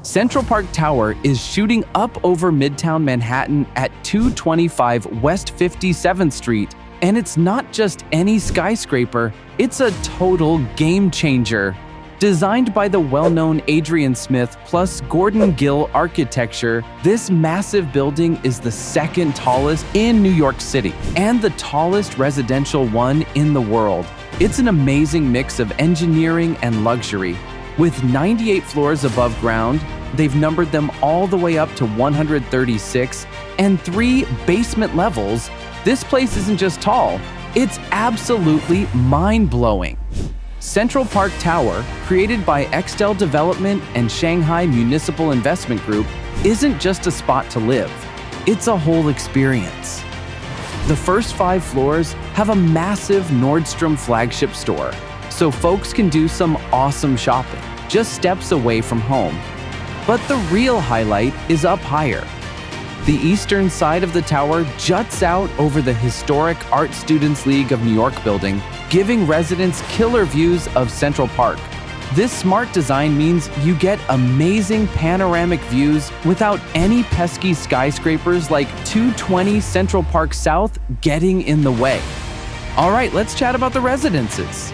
Central Park Tower is shooting up over Midtown Manhattan at 225 West 57th Street, and it's not just any skyscraper, it's a total game changer. Designed by the well-known Adrian Smith plus Gordon Gill architecture, this massive building is the second tallest in New York City and the tallest residential one in the world. It's an amazing mix of engineering and luxury. With 98 floors above ground, they've numbered them all the way up to 136, and 3 basement levels. This place isn't just tall, it's absolutely mind-blowing. Central Park Tower, created by Extel Development and Shanghai Municipal Investment Group, isn't just a spot to live, it's a whole experience. The first 5 floors have a massive Nordstrom flagship store, so folks can do some awesome shopping, just steps away from home. But the real highlight is up higher. The eastern side of the tower juts out over the historic Art Students League of New York building, giving residents killer views of Central Park. This smart design means you get amazing panoramic views without any pesky skyscrapers like 220 Central Park South getting in the way. All right, let's chat about the residences.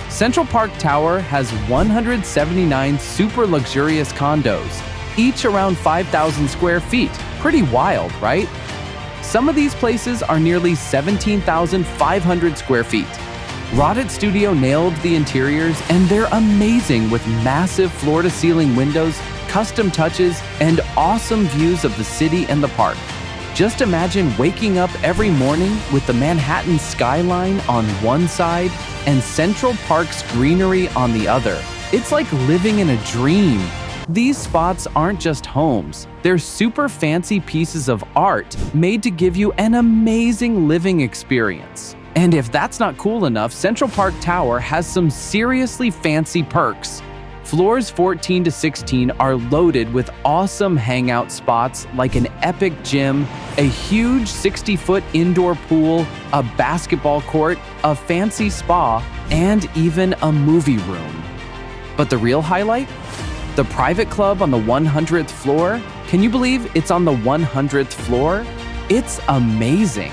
Central Park Tower has 179 super luxurious condos, each around 5,000 square feet. Pretty wild, right? Some of these places are nearly 17,500 square feet. Rottet Studio nailed the interiors, and they're amazing with massive floor-to-ceiling windows, custom touches, and awesome views of the city and the park. Just imagine waking up every morning with the Manhattan skyline on one side and Central Park's greenery on the other. It's like living in a dream. These spots aren't just homes, they're super fancy pieces of art made to give you an amazing living experience. And if that's not cool enough, Central Park Tower has some seriously fancy perks. Floors 14 to 16 are loaded with awesome hangout spots like an epic gym, a huge 60-foot indoor pool, a basketball court, a fancy spa, and even a movie room. But the real highlight? The private club on the 100th floor? Can you believe it's on the 100th floor? It's amazing.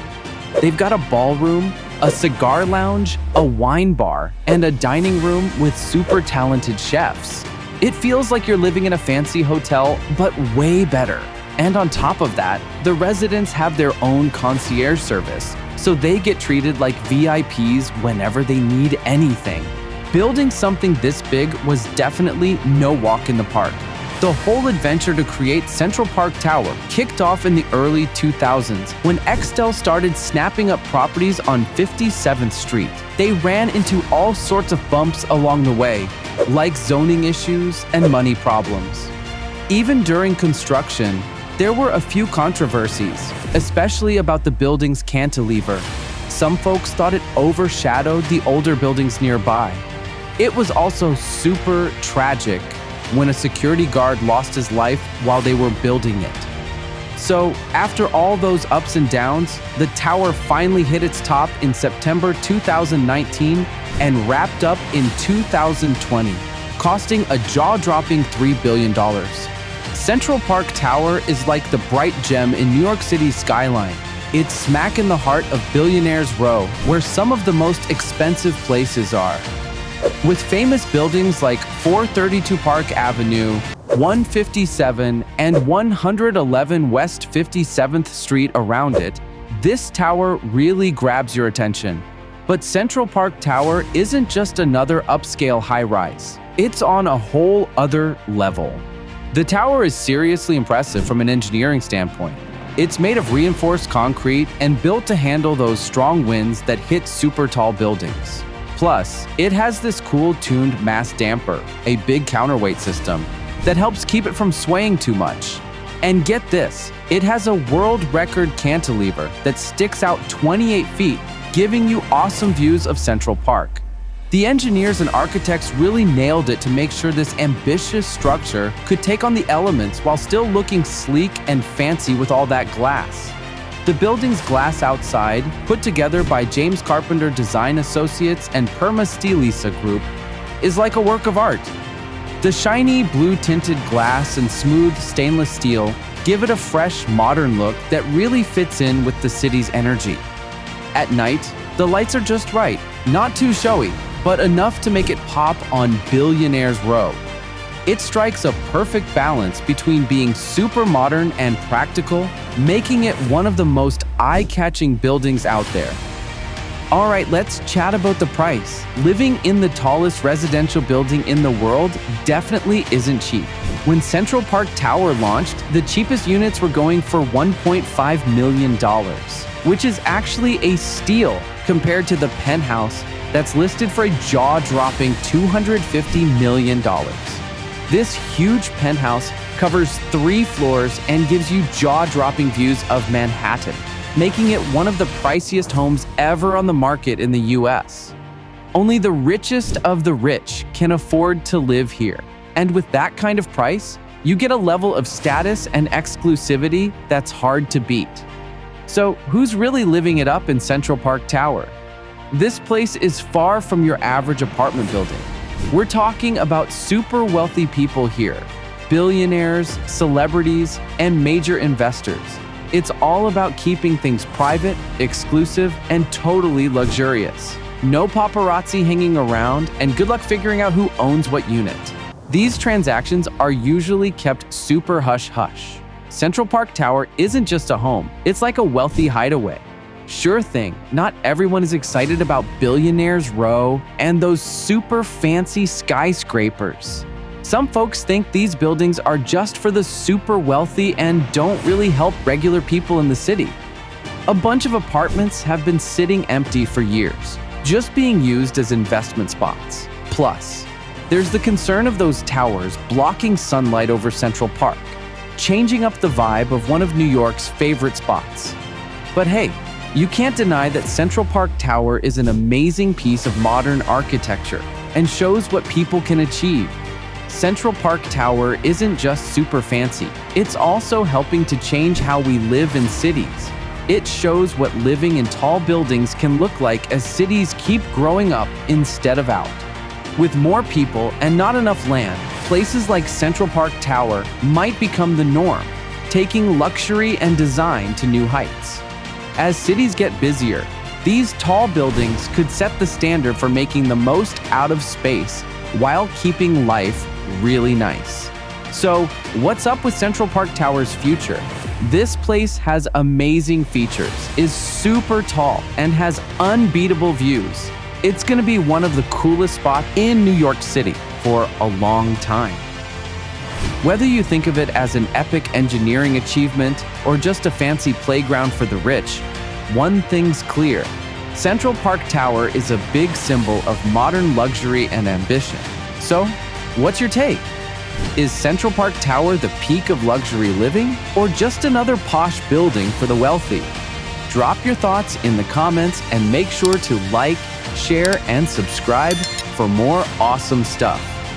They've got a ballroom, a cigar lounge, a wine bar, and a dining room with super talented chefs. It feels like you're living in a fancy hotel, but way better. And on top of that, the residents have their own concierge service, so they get treated like VIPs whenever they need anything. Building something this big was definitely no walk in the park. The whole adventure to create Central Park Tower kicked off in the early 2000s when Extel started snapping up properties on 57th Street. They ran into all sorts of bumps along the way, like zoning issues and money problems. Even during construction, there were a few controversies, especially about the building's cantilever. Some folks thought it overshadowed the older buildings nearby. It was also super tragic when a security guard lost his life while they were building it. So, after all those ups and downs, the tower finally hit its top in September 2019 and wrapped up in 2020, costing a jaw-dropping $3 billion. Central Park Tower is like the bright gem in New York City's skyline. It's smack in the heart of Billionaires Row, where some of the most expensive places are. With famous buildings like 432 Park Avenue, 157, and 111 West 57th Street around it, this tower really grabs your attention. But Central Park Tower isn't just another upscale high-rise. It's on a whole other level. The tower is seriously impressive from an engineering standpoint. It's made of reinforced concrete and built to handle those strong winds that hit super tall buildings. Plus, it has this cool tuned mass damper, a big counterweight system, that helps keep it from swaying too much. And get this, it has a world record cantilever that sticks out 28 feet, giving you awesome views of Central Park. The engineers and architects really nailed it to make sure this ambitious structure could take on the elements while still looking sleek and fancy with all that glass. The building's glass outside, put together by James Carpenter Design Associates and Perma Stilisa Group, is like a work of art. The shiny blue-tinted glass and smooth stainless steel give it a fresh, modern look that really fits in with the city's energy. At night, the lights are just right, not too showy, but enough to make it pop on Billionaires Row. It strikes a perfect balance between being super modern and practical, making it one of the most eye-catching buildings out there. All right, let's chat about the price. Living in the tallest residential building in the world definitely isn't cheap. When Central Park Tower launched, the cheapest units were going for $1.5 million, which is actually a steal compared to the Penthouse that's listed for a jaw-dropping $250 million. This huge penthouse covers 3 floors and gives you jaw-dropping views of Manhattan, making it one of the priciest homes ever on the market in the US. Only the richest of the rich can afford to live here. And with that kind of price, you get a level of status and exclusivity that's hard to beat. So who's really living it up in Central Park Tower? This place is far from your average apartment building. We're talking about super wealthy people here, billionaires, celebrities, and major investors. It's all about keeping things private, exclusive, and totally luxurious. No paparazzi hanging around, and good luck figuring out who owns what unit. These transactions are usually kept super hush-hush. Central Park Tower isn't just a home, it's like a wealthy hideaway. Sure thing, not everyone is excited about Billionaires Row and those super fancy skyscrapers. Some folks think these buildings are just for the super wealthy and don't really help regular people in the city. A bunch of apartments have been sitting empty for years, just being used as investment spots. Plus, there's the concern of those towers blocking sunlight over Central Park, changing up the vibe of one of New York's favorite spots. But hey, you can't deny that Central Park Tower is an amazing piece of modern architecture and shows what people can achieve. Central Park Tower isn't just super fancy, it's also helping to change how we live in cities. It shows what living in tall buildings can look like as cities keep growing up instead of out. With more people and not enough land, places like Central Park Tower might become the norm, taking luxury and design to new heights. As cities get busier, these tall buildings could set the standard for making the most out of space while keeping life really nice. So, what's up with Central Park Tower's future? This place has amazing features, is super tall, and has unbeatable views. It's gonna be one of the coolest spots in New York City for a long time. Whether you think of it as an epic engineering achievement or just a fancy playground for the rich, one thing's clear. Central Park Tower is a big symbol of modern luxury and ambition. So, what's your take? Is Central Park Tower the peak of luxury living or just another posh building for the wealthy? Drop your thoughts in the comments and make sure to like, share, and subscribe for more awesome stuff.